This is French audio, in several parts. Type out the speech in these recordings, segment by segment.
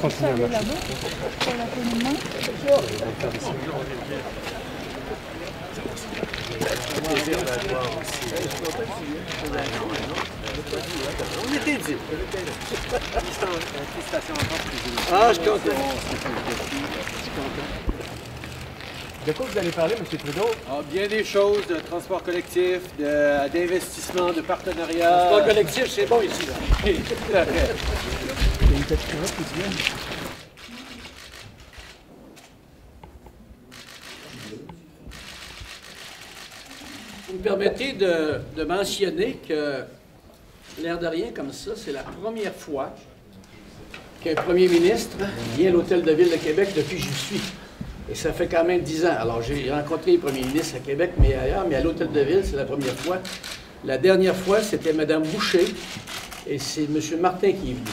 Continuez à marcher. On était dit. Ah, je suis content. De quoi vous allez parler, M. Trudeau? Ah, bien des choses, de transport collectif, d'investissement, de partenariat. Transport collectif, c'est bon ici, là. Tout à fait. Il y a une petite carotte qui vient. Vous me permettez de mentionner que, l'air de rien comme ça, c'est la première fois qu'un premier ministre vient à l'Hôtel de Ville de Québec depuis que j'y suis. Et ça fait quand même 10 ans. Alors, j'ai rencontré les premiers ministres à Québec, mais ailleurs, mais à l'Hôtel de Ville, c'est la première fois. La dernière fois, c'était Mme Boucher, et c'est M. Martin qui est venu.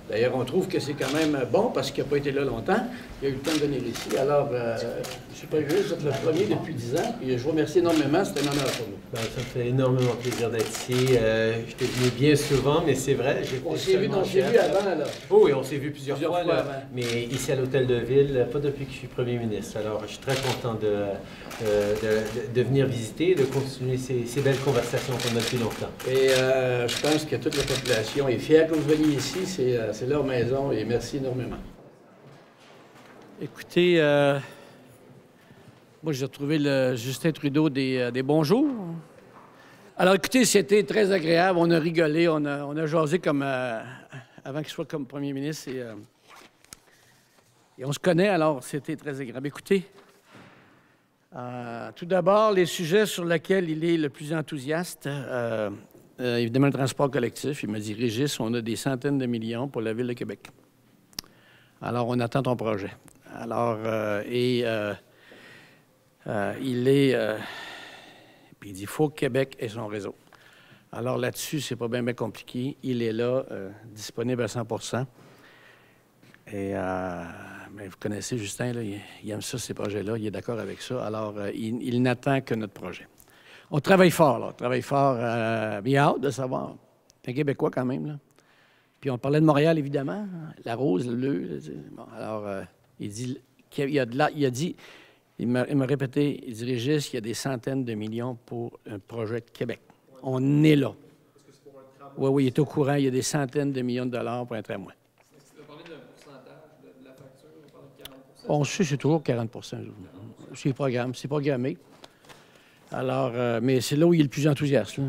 D'ailleurs, on trouve que c'est quand même bon, parce qu'il n'a pas été là longtemps. Il a eu le temps de venir ici. Alors, je suis pas juste, vous êtes le premier depuis 10 ans, et je vous remercie énormément. C'est un honneur pour nous. Ben, ça me fait énormément plaisir d'être ici. Je t'ai venu bien souvent, mais c'est vrai. On s'est vu avant, là. Oh, oui, on s'est vu plusieurs fois avant. Mais ici à l'Hôtel de Ville, pas depuis que je suis premier ministre. Alors, je suis très content de venir visiter et de continuer ces belles conversations qu'on a depuis longtemps. Et je pense que toute la population est fière que vous veniez ici. C'est leur maison, et merci énormément. Écoutez, moi, j'ai retrouvé le Justin Trudeau des bons jours. Alors, écoutez, c'était très agréable. On a rigolé, on a jasé comme avant qu'il soit comme premier ministre. Et on se connaît, alors c'était très agréable. Écoutez, tout d'abord, les sujets sur lesquels il est le plus enthousiaste, évidemment, le transport collectif. Il m'a dit, Régis, on a des centaines de millions pour la Ville de Québec. Alors, on attend ton projet. Alors, il est... puis il dit, il faut que Québec ait son réseau. Alors là-dessus, c'est pas bien compliqué. Il est là, disponible à 100 %. Et mais vous connaissez Justin, là, il aime ça, ces projets-là. Il est d'accord avec ça. Alors, il n'attend que notre projet. On travaille fort, là. On travaille fort. Mais il a hâte de savoir. C'est un Québécois quand même, là. Puis on parlait de Montréal, évidemment. La rose, le... Bon, alors, il dit... Il m'a répété, il dit, Régis, il y a des centaines de millions pour un projet de Québec. On est là. Est-ce que c'est pour un tramway? Oui, il est au courant. Il y a des centaines de millions de dollars pour un tramway. Est-ce que tu as parlé d'un pourcentage de la facture? On parle de 40 %? On sait, c'est toujours 40 %. C'est programmé. Alors, mais c'est là où il est le plus enthousiaste. Là.